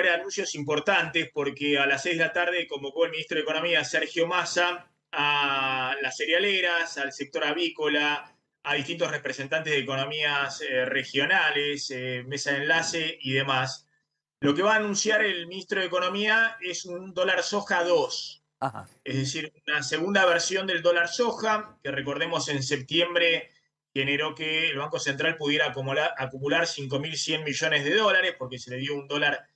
anuncios importantes porque a las 6 de la tarde convocó el ministro de Economía, Sergio Massa, a las cerealeras, al sector avícola, a distintos representantes de economías regionales, mesa de enlace y demás. Lo que va a anunciar el ministro de Economía es un dólar soja 2, Ajá. es decir, una segunda versión del dólar soja, que recordemos en septiembre generó que el Banco Central pudiera acumular 5.100 millones de dólares porque se le dio un dólar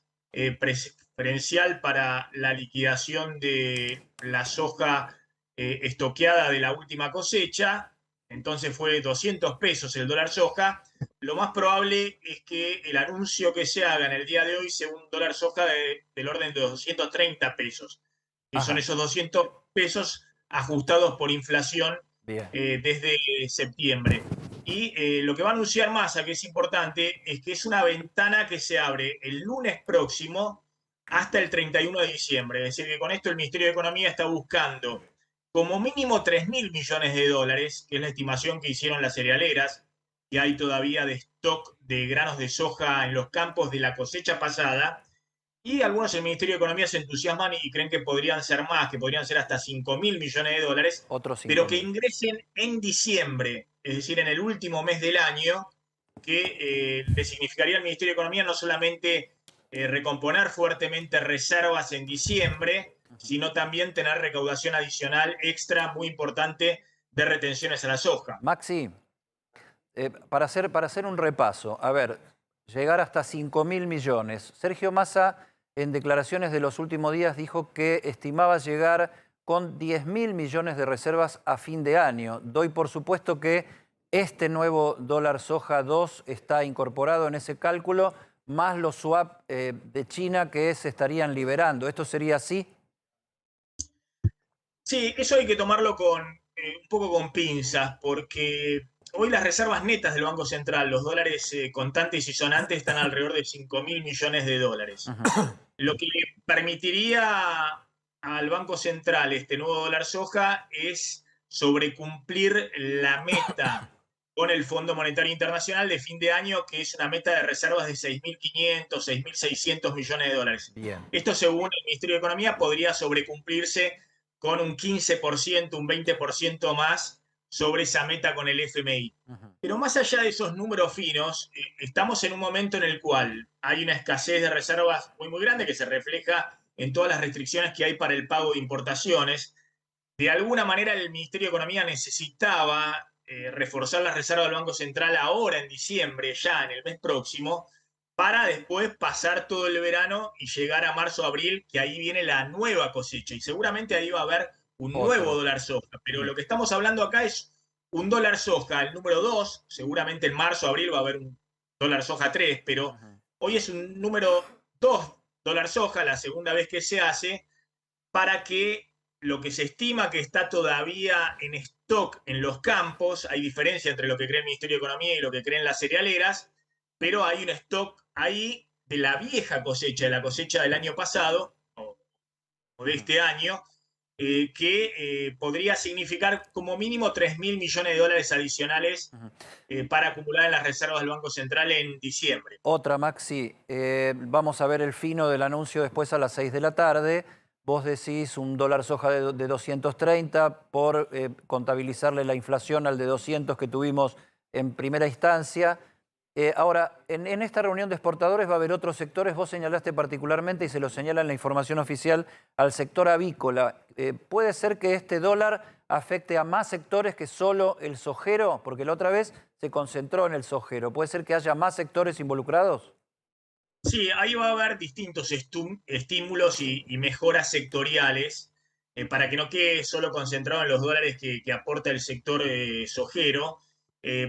preferencial para la liquidación de la soja estoqueada de la última cosecha. Entonces fue 200 pesos el dólar soja. Lo más probable es que el anuncio que se haga en el día de hoy sea un dólar soja del orden de 230 pesos, que son Ajá. esos 200 pesos ajustados por inflación Bien. desde septiembre. Y lo que va a anunciar Massa, que es importante, es que es una ventana que se abre el lunes próximo hasta el 31 de diciembre. Es decir, que con esto el Ministerio de Economía está buscando como mínimo 3.000 millones de dólares, que es la estimación que hicieron las cerealeras, que hay todavía de stock de granos de soja en los campos de la cosecha pasada. Y algunos en el Ministerio de Economía se entusiasman y creen que podrían ser más, que podrían ser hasta 5.000 millones de dólares, Otros pero 5 que mil. ingresen en diciembre, es decir, en el último mes del año, que le significaría al Ministerio de Economía no solamente recomponer fuertemente reservas en diciembre, sino también tener recaudación adicional extra muy importante de retenciones a la soja. Maxi, para hacer un repaso, a ver, llegar hasta 5.000 millones. Sergio Massa, en declaraciones de los últimos días, dijo que estimaba llegar con 10.000 millones de reservas a fin de año. Doy por supuesto que este nuevo dólar soja 2 está incorporado en ese cálculo, más los swap de China que se estarían liberando. ¿Esto sería así? Sí, eso hay que tomarlo con un poco con pinzas, porque hoy las reservas netas del Banco Central, los dólares contantes y sonantes, están alrededor de 5.000 millones de dólares. Ujú. Lo que le permitiría al Banco Central este nuevo dólar soja es sobrecumplir la meta con el Fondo Monetario Internacional de fin de año, que es una meta de reservas de 6.500, 6.600 millones de dólares. Bien. Esto, según el Ministerio de Economía, podría sobrecumplirse con un 15%, un 20% más sobre esa meta con el FMI. Ujú. Pero más allá de esos números finos, estamos en un momento en el cual hay una escasez de reservas muy grande que se refleja en todas las restricciones que hay para el pago de importaciones. De alguna manera el Ministerio de Economía necesitaba reforzar las reservas del Banco Central ahora en diciembre, ya en el mes próximo, para después pasar todo el verano y llegar a marzo, abril, que ahí viene la nueva cosecha. Y seguramente ahí va a haber un nuevo Otro. dólar soja. Pero Ujú. lo que estamos hablando acá es un dólar soja, el número 2, seguramente en marzo, abril va a haber un dólar soja 3, pero Ujú. hoy es un número 2 dólar soja, la segunda vez que se hace, para que lo que se estima que está todavía en stock en los campos, hay diferencia entre lo que cree el Ministerio de Economía y lo que creen las cerealeras, pero hay un stock ahí de la vieja cosecha, de la cosecha del año pasado, o de Ujú. este año, que podría significar como mínimo 3.000 millones de dólares adicionales Ujú. para acumular en las reservas del Banco Central en diciembre. Otra, Maxi. Vamos a ver el fino del anuncio después a las 6 de la tarde. Vos decís un dólar soja de 230 por contabilizarle la inflación al de 200 que tuvimos en primera instancia. Ahora, en esta reunión de exportadores va a haber otros sectores. Vos señalaste particularmente, y se lo señala en la información oficial, al sector avícola. ¿Puede ser que este dólar afecte a más sectores que solo el sojero? Porque la otra vez se concentró en el sojero. ¿Puede ser que haya más sectores involucrados? Sí, ahí va a haber distintos estímulos y mejoras sectoriales para que no quede solo concentrado en los dólares que aporta el sector sojero.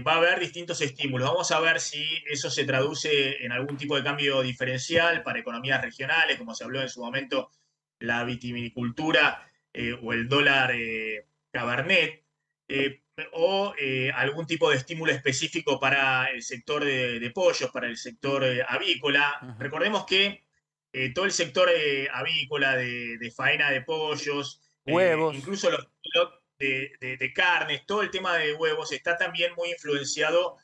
Va a haber distintos estímulos. Vamos a ver si eso se traduce en algún tipo de cambio diferencial para economías regionales, como se habló en su momento, la vitivinicultura o el dólar cabernet. O algún tipo de estímulo específico para el sector de pollos, para el sector avícola. Ujú. Recordemos que todo el sector avícola de faena de pollos, Huevos. incluso los de carnes, todo el tema de huevos está también muy influenciado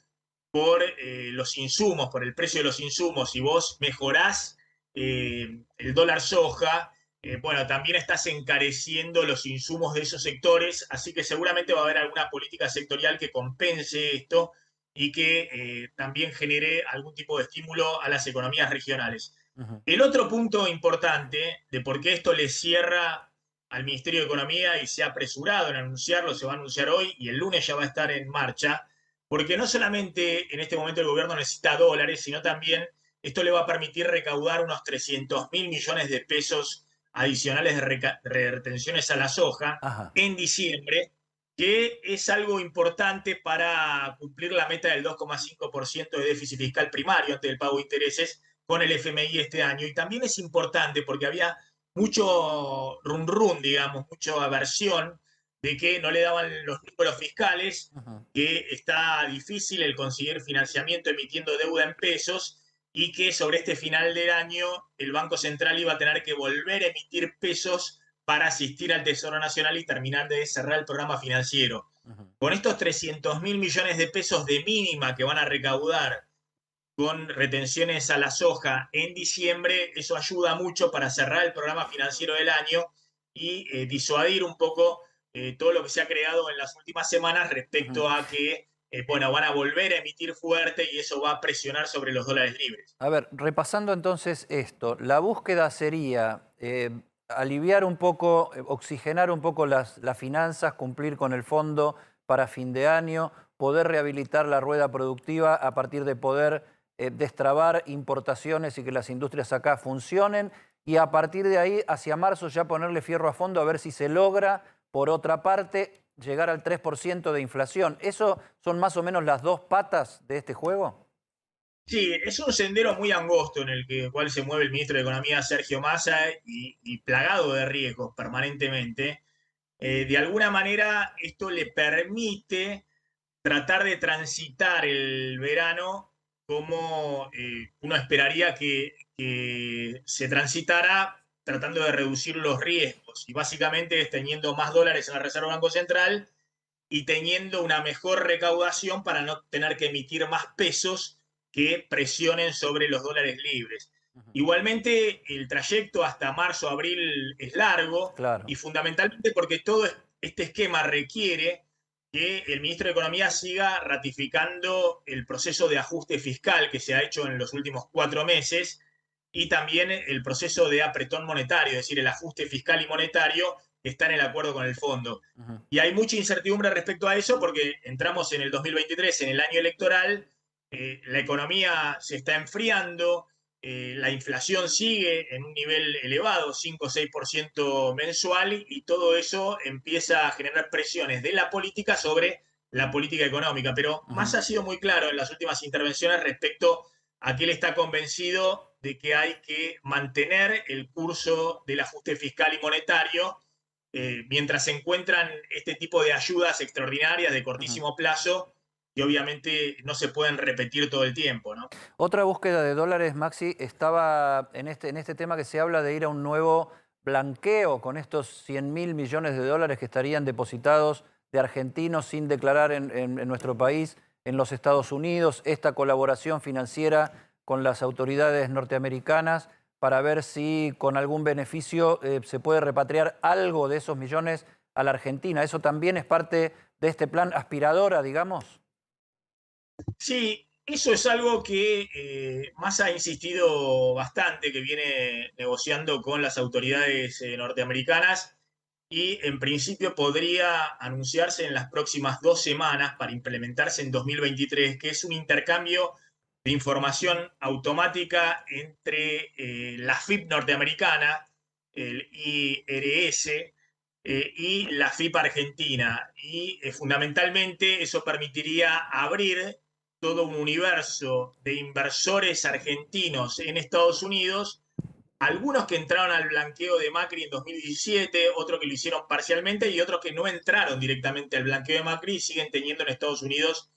por los insumos, por el precio de los insumos. Si vos mejorás el dólar soja, bueno, también estás encareciendo los insumos de esos sectores, así que seguramente va a haber alguna política sectorial que compense esto y que también genere algún tipo de estímulo a las economías regionales. Ujú. El otro punto importante de por qué esto le cierra al Ministerio de Economía y se ha apresurado en anunciarlo, se va a anunciar hoy y el lunes ya va a estar en marcha, porque no solamente en este momento el gobierno necesita dólares, sino también esto le va a permitir recaudar unos 300.000 millones de pesos adicionales de retenciones a la soja Ajá. en diciembre, que es algo importante para cumplir la meta del 2,5% de déficit fiscal primario ante el pago de intereses con el FMI este año. Y también es importante porque había mucho run run, digamos, mucha aversión de que no le daban los números fiscales, Ujú. que está difícil el conseguir financiamiento emitiendo deuda en pesos y que sobre este final del año el Banco Central iba a tener que volver a emitir pesos para asistir al Tesoro Nacional y terminar de cerrar el programa financiero. Ujú. Con estos 300.000 millones de pesos de mínima que van a recaudar con retenciones a la soja en diciembre, eso ayuda mucho para cerrar el programa financiero del año y disuadir un poco todo lo que se ha creado en las últimas semanas Ujú. respecto a que, bueno, van a volver a emitir fuerte y eso va a presionar sobre los dólares libres. A ver, repasando entonces esto, la búsqueda sería aliviar un poco, oxigenar un poco las finanzas, cumplir con el fondo para fin de año, poder rehabilitar la rueda productiva a partir de poder destrabar importaciones y que las industrias acá funcionen y a partir de ahí hacia marzo ya ponerle fierro a fondo a ver si se logra, por otra parte, llegar al 3% de inflación. ¿Eso son más o menos las dos patas de este juego? Sí, es un sendero muy angosto en el cual se mueve el ministro de Economía Sergio Massa y plagado de riesgos permanentemente. De alguna manera, esto le permite tratar de transitar el verano como uno esperaría que se transitara tratando de reducir los riesgos. Y básicamente es teniendo más dólares en la Reserva Banco Central y teniendo una mejor recaudación para no tener que emitir más pesos que presionen sobre los dólares libres. Ujú. Igualmente, el trayecto hasta marzo, abril es largo Claro. y fundamentalmente porque todo este esquema requiere que el ministro de Economía siga ratificando el proceso de ajuste fiscal que se ha hecho en los últimos 4 meses y también el proceso de apretón monetario, es decir, el ajuste fiscal y monetario que está en el acuerdo con el fondo. Ujú. Y hay mucha incertidumbre respecto a eso porque entramos en el 2023, en el año electoral, la economía se está enfriando, la inflación sigue en un nivel elevado, 5 o 6% mensual, y todo eso empieza a generar presiones de la política sobre la política económica. Pero Ujú. Massa ha sido muy claro en las últimas intervenciones respecto a que él está convencido de que hay que mantener el curso del ajuste fiscal y monetario mientras se encuentran este tipo de ayudas extraordinarias de Ujú. cortísimo plazo que obviamente no se pueden repetir todo el tiempo, ¿no? Otra búsqueda de dólares, Maxi, estaba en este tema que se habla de ir a un nuevo blanqueo con estos 100.000 millones de dólares que estarían depositados de argentinos sin declarar en nuestro país, en los Estados Unidos, esta colaboración financiera con las autoridades norteamericanas para ver si con algún beneficio se puede repatriar algo de esos millones a la Argentina. ¿Eso también es parte de este plan aspiradora, digamos? Sí, eso es algo que Massa ha insistido bastante, que viene negociando con las autoridades norteamericanas y en principio podría anunciarse en las próximas 2 semanas para implementarse en 2023, que es un intercambio de información automática entre la FIP norteamericana, el IRS, y la FIP argentina. Y fundamentalmente eso permitiría abrir todo un universo de inversores argentinos en Estados Unidos, algunos que entraron al blanqueo de Macri en 2017, otros que lo hicieron parcialmente y otros que no entraron directamente al blanqueo de Macri y siguen teniendo en Estados Unidos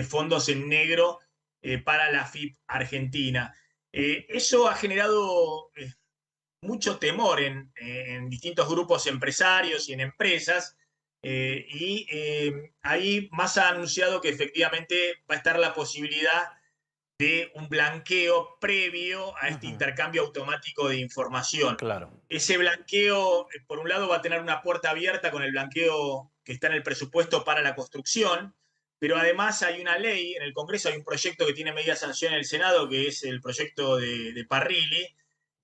fondos en negro para la FIP Argentina. Eso ha generado mucho temor en distintos grupos empresarios y en empresas. Y ahí más ha anunciado que efectivamente va a estar la posibilidad de un blanqueo previo a este Ujú. intercambio automático de información. Claro. Ese blanqueo, por un lado, va a tener una puerta abierta con el blanqueo que está en el presupuesto para la construcción, pero además hay una ley, en el Congreso hay un proyecto que tiene media sanción en el Senado, que es el proyecto de Parrilli,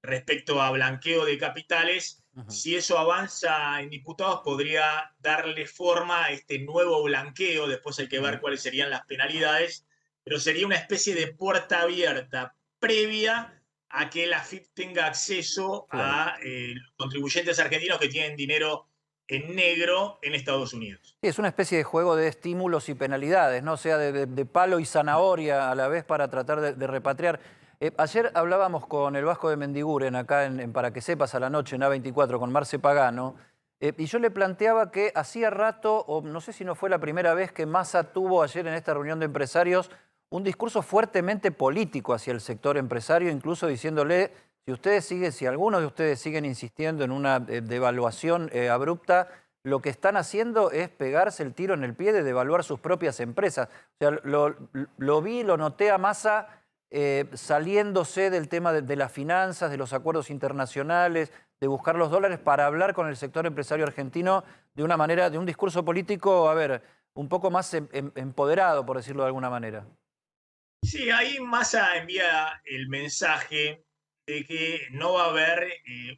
respecto a blanqueo de capitales. Ujú. Si eso avanza en diputados, podría darle forma a este nuevo blanqueo. Después hay que ver Ujú. cuáles serían las penalidades, pero sería una especie de puerta abierta previa a que la AFIP tenga acceso Claro. a los contribuyentes argentinos que tienen dinero en negro en Estados Unidos. Sí, es una especie de juego de estímulos y penalidades, ¿no? O sea, de palo y zanahoria a la vez para tratar de repatriar. Ayer hablábamos con el Vasco de Mendiguren, acá en Para que Sepas a la noche, en A24, con Marce Pagano, y yo le planteaba que hacía rato, o no sé si no fue la primera vez, que Massa tuvo ayer en esta reunión de empresarios un discurso fuertemente político hacia el sector empresario, incluso diciéndole, si algunos de ustedes siguen insistiendo en una devaluación abrupta, lo que están haciendo es pegarse el tiro en el pie de devaluar sus propias empresas. O sea, lo noté a Massa saliéndose del tema de las finanzas, de los acuerdos internacionales, de buscar los dólares para hablar con el sector empresario argentino de una manera, de un discurso político, a ver, un poco más empoderado, por decirlo de alguna manera. Sí, ahí Massa envía el mensaje de que no va a haber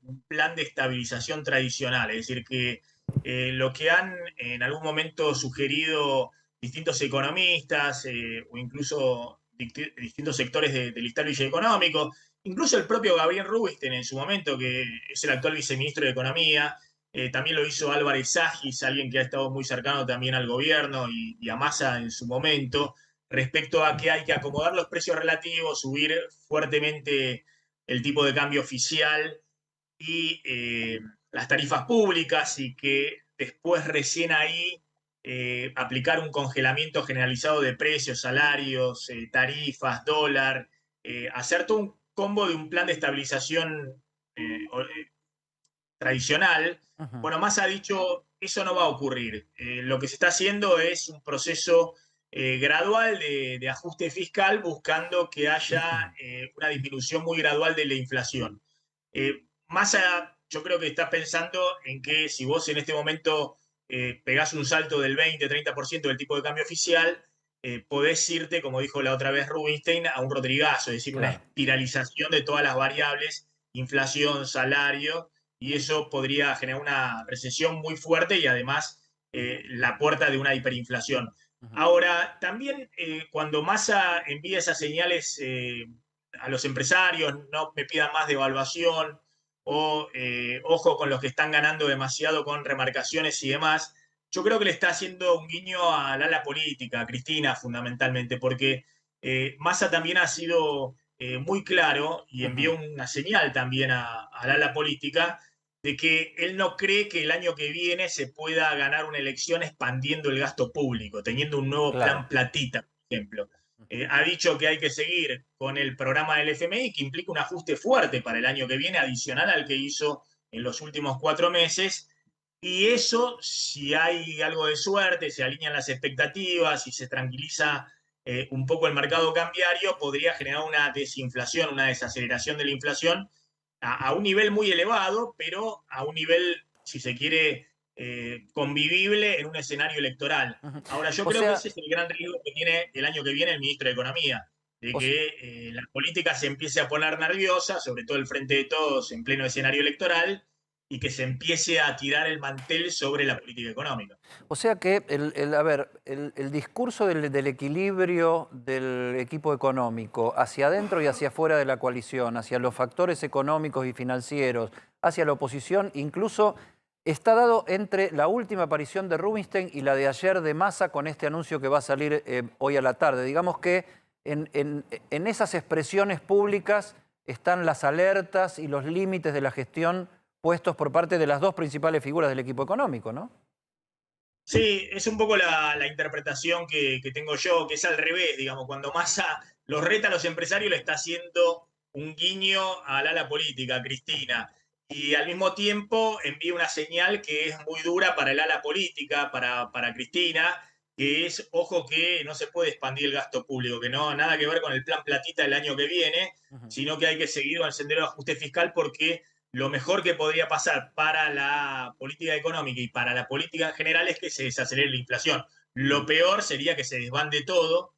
un plan de estabilización tradicional, es decir, que lo que han en algún momento sugerido distintos economistas o incluso distintos sectores del establishment económico, incluso el propio Gabriel Rubinstein en su momento, que es el actual viceministro de Economía, también lo hizo Álvarez Sagis, alguien que ha estado muy cercano también al gobierno y a Massa en su momento respecto a que hay que acomodar los precios relativos, subir fuertemente el tipo de cambio oficial y las tarifas públicas y que después recién ahí aplicar un congelamiento generalizado de precios, salarios, tarifas, dólar, hacer todo un combo de un plan de estabilización tradicional. Ujú. Bueno, Massa ha dicho, eso no va a ocurrir. Lo que se está haciendo es un proceso gradual de ajuste fiscal buscando que haya una disminución muy gradual de la inflación. Massa, yo creo que está pensando en que si vos en este momento pegás un salto del 20-30% del tipo de cambio oficial, podés irte, como dijo la otra vez Rubinstein, a un rodrigazo, es decir, una Claro. espiralización de todas las variables, inflación, salario, y eso podría generar una recesión muy fuerte y además la puerta de una hiperinflación. Ujú. Ahora, también cuando Massa envía esas señales a los empresarios, no me pidan más devaluación o ojo con los que están ganando demasiado con remarcaciones y demás, yo creo que le está haciendo un guiño al ala política, a Cristina fundamentalmente, porque Massa también ha sido muy claro y Ujú. envió una señal también al ala política de que él no cree que el año que viene se pueda ganar una elección expandiendo el gasto público, teniendo un nuevo Claro. plan platita, por ejemplo. Ujú. Ha dicho que hay que seguir con el programa del FMI, que implica un ajuste fuerte para el año que viene, adicional al que hizo en los últimos 4 meses. Y eso, si hay algo de suerte, se alinean las expectativas y se tranquiliza un poco el mercado cambiario, podría generar una desinflación, una desaceleración de la inflación a un nivel muy elevado, pero a un nivel, si se quiere, convivible en un escenario electoral. Ujú. Ahora, yo O creo que sea, ese es el gran riesgo que tiene el año que viene el ministro de Economía, de o s- que la política se empiece a poner nerviosa, sobre todo el Frente de Todos en pleno escenario electoral, y que se empiece a tirar el mantel sobre la política económica. O sea que, a ver, el discurso del equilibrio del equipo económico hacia adentro y hacia afuera de la coalición, hacia los factores económicos y financieros, hacia la oposición, incluso está dado entre la última aparición de Rubinstein y la de ayer de Massa con este anuncio que va a salir hoy a la tarde. Digamos que en esas expresiones públicas están las alertas y los límites de la gestión puestos por parte de las dos principales figuras del equipo económico, ¿no? Sí, es un poco la interpretación que tengo yo, que es al revés, digamos, cuando Massa los reta a los empresarios, le está haciendo un guiño al ala política, a Cristina, y al mismo tiempo envía una señal que es muy dura para el ala política, para Cristina, que es, ojo, que no se puede expandir el gasto público, que no nada que ver con el plan platita del año que viene, Ujú. sino que hay que seguir con el sendero de ajuste fiscal porque lo mejor que podría pasar para la política económica y para la política en general es que se desacelere la inflación. Lo Mm. peor sería que se desbande todo,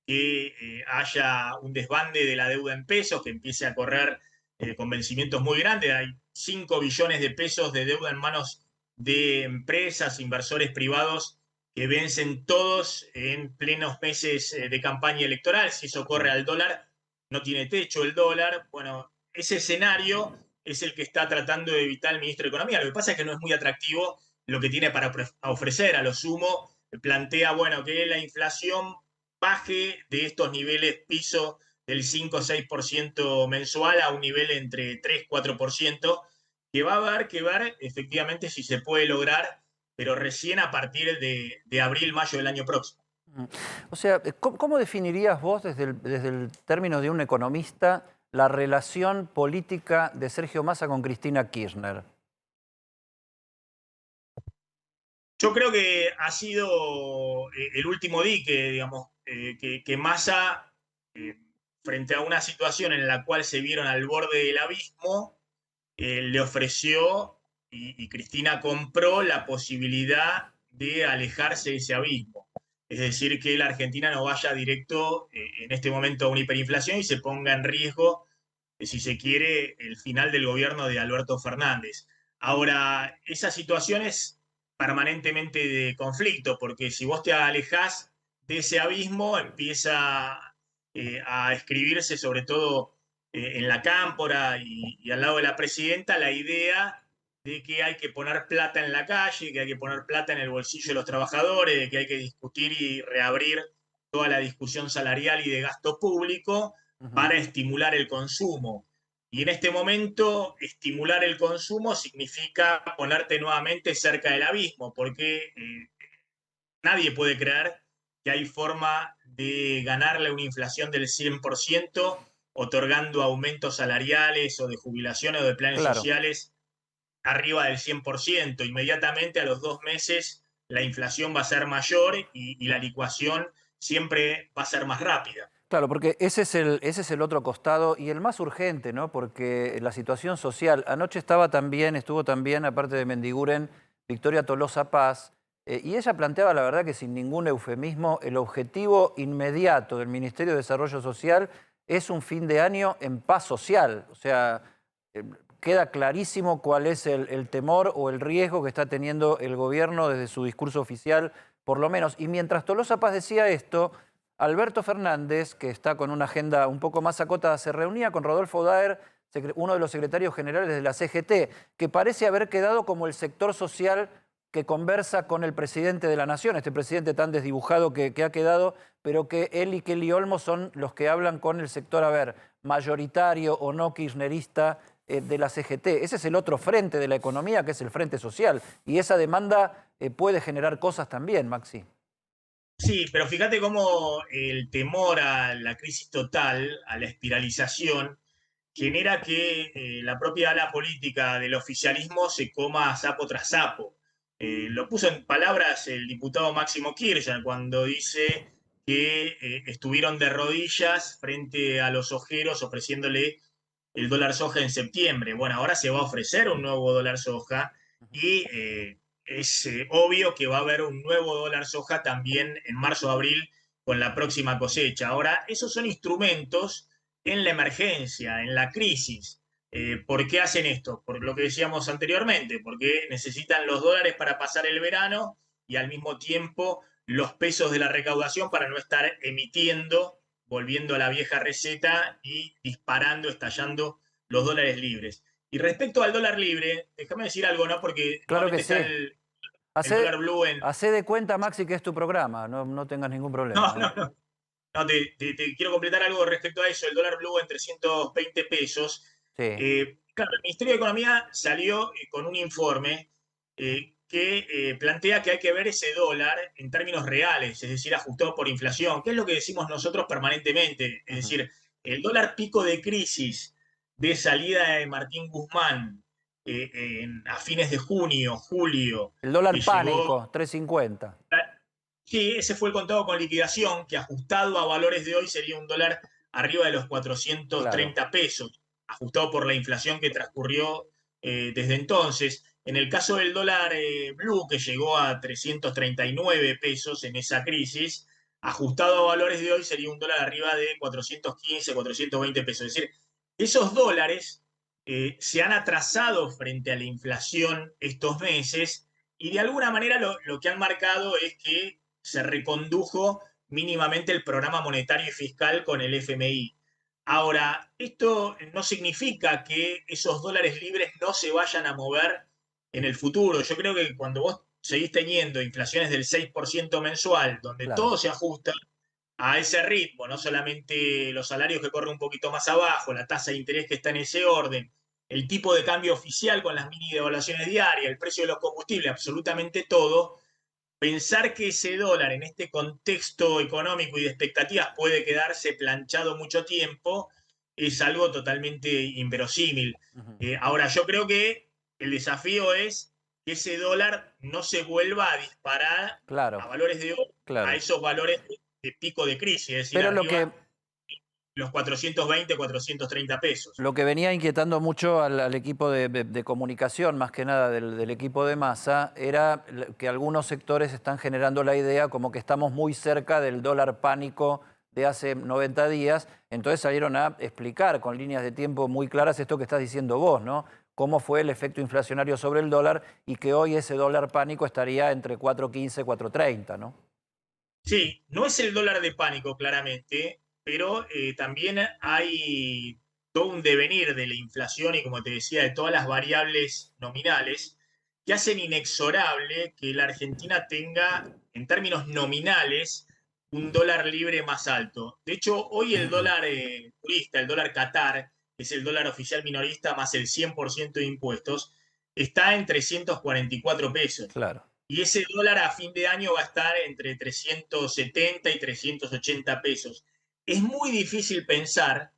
que haya un desbande de la deuda en pesos, que empiece a correr con vencimientos muy grandes. Hay 5 billones de pesos de deuda en manos de empresas, inversores privados que vencen todos en plenos meses de campaña electoral. Si eso corre Mm. al dólar, no tiene techo el dólar. Bueno, ese escenario es el que está tratando de evitar el ministro de Economía. Lo que pasa es que no es muy atractivo lo que tiene para ofrecer. A lo sumo, plantea, bueno, que la inflación baje de estos niveles piso del 5 o 6% mensual a un nivel entre 3-4%, que va a haber que ver efectivamente si se puede lograr, pero recién a partir de abril, mayo del año próximo. Mm. O sea, ¿cómo definirías vos desde el término de un economista la relación política de Sergio Massa con Cristina Kirchner? Yo creo que ha sido el último dique, digamos, que Massa, eh, frente a una situación en la cual se vieron al borde del abismo, le ofreció y Cristina compró la posibilidad de alejarse de ese abismo. Es decir, que la Argentina no vaya directo en este momento a una hiperinflación y se ponga en riesgo, si se quiere, el final del gobierno de Alberto Fernández. Ahora, esa situación es permanentemente de conflicto, porque si vos te alejás de ese abismo, empieza a escribirse sobre todo en la cámpora y al lado de la presidenta la idea de que hay que poner plata en la calle, que hay que poner plata en el bolsillo de los trabajadores, de que hay que discutir y reabrir toda la discusión salarial y de gasto público Ujú. para estimular el consumo. Y en este momento, estimular el consumo significa ponerte nuevamente cerca del abismo, porque nadie puede creer que hay forma de ganarle una inflación del 100% otorgando aumentos salariales o de jubilaciones o de planes Claro. sociales arriba del 100%. Inmediatamente a los 2 meses la inflación va a ser mayor y la licuación siempre va a ser más rápida. Claro, porque ese es el otro costado y el más urgente, ¿no? Porque la situación social. Anoche estuvo también, aparte de Mendiguren, Victoria Tolosa Paz, y ella planteaba, la verdad que sin ningún eufemismo, el objetivo inmediato del Ministerio de Desarrollo Social es un fin de año en paz social. O sea, eh, queda clarísimo cuál es el temor o el riesgo que está teniendo el gobierno desde su discurso oficial, por lo menos. Y mientras Tolosa Paz decía esto, Alberto Fernández, que está con una agenda un poco más acotada, se reunía con Rodolfo Daer, uno de los secretarios generales de la CGT, que parece haber quedado como el sector social que conversa con el presidente de la Nación, este presidente tan desdibujado que ha quedado, pero que él y Kelly Olmos son los que hablan con el sector, a ver, mayoritario o no kirchnerista de la CGT. Ese es el otro frente de la economía, que es el frente social. Y esa demanda puede generar cosas también, Maxi. Sí, pero fíjate cómo el temor a la crisis total, a la espiralización, genera que la propia ala política del oficialismo se coma sapo tras sapo. Lo puso en palabras el diputado Máximo Kirchner cuando dice que estuvieron de rodillas frente a los ojeros ofreciéndole el dólar soja en septiembre. Bueno, ahora se va a ofrecer un nuevo dólar soja y es obvio que va a haber un nuevo dólar soja también en marzo-abril con la próxima cosecha. Ahora, esos son instrumentos en la emergencia, en la crisis. ¿Por qué hacen esto? Por lo que decíamos anteriormente, porque necesitan los dólares para pasar el verano y al mismo tiempo los pesos de la recaudación para no estar emitiendo, volviendo a la vieja receta y disparando, estallando los dólares libres. Y respecto al dólar libre, déjame decir algo, ¿no? Porque Claro que nuevamente está sí. el dólar blue en... Hacé de cuenta, Maxi, que es tu programa, no tengas ningún No, problema. no, no. No, te quiero completar algo respecto a eso. El dólar blue en 320 pesos. Sí. Claro, el Ministerio de Economía salió con un informe que plantea que hay que ver ese dólar en términos reales, es decir, ajustado por inflación, que es lo que decimos nosotros permanentemente. Es Ujú. decir, el dólar pico de crisis de salida de Martín Guzmán a fines de junio, julio, El que dólar llegó pánico, 3.50. Sí, ese fue el contado con liquidación, que ajustado a valores de hoy sería un dólar arriba de los Claro. 430 pesos, ajustado por la inflación que transcurrió desde entonces. En el caso del dólar blue, que llegó a 339 pesos en esa crisis, ajustado a valores de hoy sería un dólar arriba de 415, 420 pesos. Es decir, esos dólares se han atrasado frente a la inflación estos meses y de alguna manera lo que han marcado es que se recondujo mínimamente el programa monetario y fiscal con el FMI. Ahora, esto no significa que esos dólares libres no se vayan a mover en el futuro. Yo creo que cuando vos seguís teniendo inflaciones del 6% mensual, donde Claro. todo se ajusta a ese ritmo, no solamente los salarios que corren un poquito más abajo, la tasa de interés que está en ese orden, el tipo de cambio oficial con las mini devaluaciones diarias, el precio de los combustibles, absolutamente todo, pensar que ese dólar en este contexto económico y de expectativas puede quedarse planchado mucho tiempo es algo totalmente inverosímil. Ujú. Ahora, yo creo que el desafío es que ese dólar no se vuelva a disparar Claro, a valores de hoy, a claro. esos valores de pico de crisis, es decir, Pero arriba los 420, 430 pesos. lo que venía inquietando mucho al equipo de comunicación, más que nada del equipo de Massa, era que algunos sectores están generando la idea como que estamos muy cerca del dólar pánico de hace 90 días. Entonces salieron a explicar con líneas de tiempo muy claras esto que estás diciendo vos, ¿no? Cómo fue el efecto inflacionario sobre el dólar y que hoy ese dólar pánico estaría entre 4.15 y 4.30, ¿no? Sí, no es el dólar de pánico, claramente, pero también hay todo un devenir de la inflación y, como te decía, de todas las variables nominales que hacen inexorable que la Argentina tenga, en términos nominales, un dólar libre más alto. De hecho, hoy el dólar turista, el dólar Qatar, que es el dólar oficial minorista más el 100% de impuestos, está en 344 pesos. Claro. Y ese dólar a fin de año va a estar entre 370 y 380 pesos. Es muy difícil pensar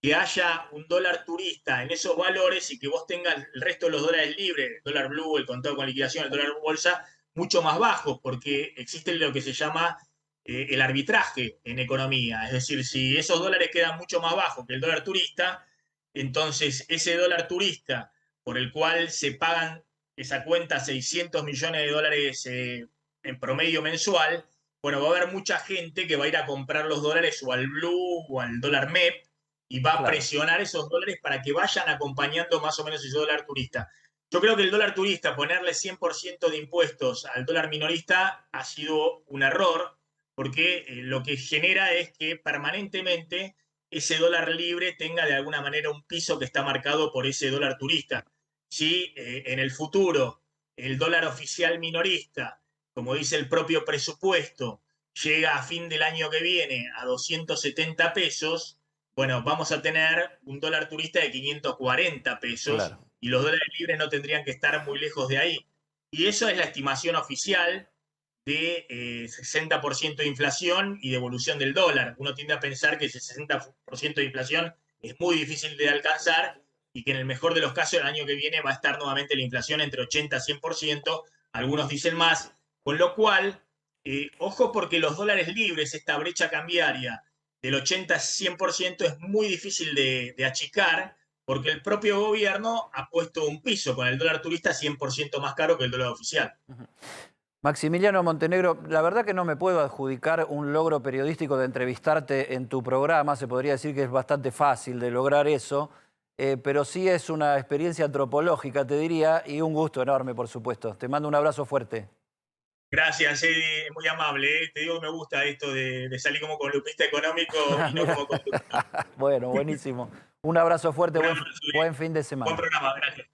que haya un dólar turista en esos valores y que vos tengas el resto de los dólares libres, el dólar blue, el contado con liquidación, el dólar bolsa, mucho más bajos, porque existe lo que se llama el arbitraje en economía. Es decir, si esos dólares quedan mucho más bajos que el dólar turista, entonces ese dólar turista por el cual se pagan esa cuenta 600 millones de dólares en promedio mensual, bueno, va a haber mucha gente que va a ir a comprar los dólares o al blue o al dólar MEP y va a Claro. presionar esos dólares para que vayan acompañando más o menos ese dólar turista. Yo creo que el dólar turista, ponerle 100% de impuestos al dólar minorista ha sido un error, porque lo que genera es que permanentemente ese dólar libre tenga de alguna manera un piso que está marcado por ese dólar turista. Si en el futuro el dólar oficial minorista, como dice el propio presupuesto, llega a fin del año que viene a 270 pesos, bueno, vamos a tener un dólar turista de 540 pesos Claro. y los dólares libres no tendrían que estar muy lejos de ahí. Y eso es la estimación oficial de 60% de inflación y devolución del dólar. Uno tiende a pensar que ese 60% de inflación es muy difícil de alcanzar y que en el mejor de los casos el año que viene va a estar nuevamente la inflación entre 80 y 100%, algunos dicen más, con lo cual, ojo porque los dólares libres, esta brecha cambiaria del 80 a 100% es muy difícil de achicar porque el propio gobierno ha puesto un piso con el dólar turista 100% más caro que el dólar oficial. Maximiliano Montenegro, la verdad que no me puedo adjudicar un logro periodístico de entrevistarte en tu programa, se podría decir que es bastante fácil de lograr eso, pero sí es una experiencia antropológica, te diría, y un gusto enorme, por supuesto. Te mando un abrazo fuerte. Gracias, Eddie, muy amable. Te digo que me gusta esto de salir como columnista económico y no Mira. como conductor. Bueno, buenísimo. Un abrazo fuerte, Un abrazo, buen Eddie. fin de Buen semana. programa, gracias.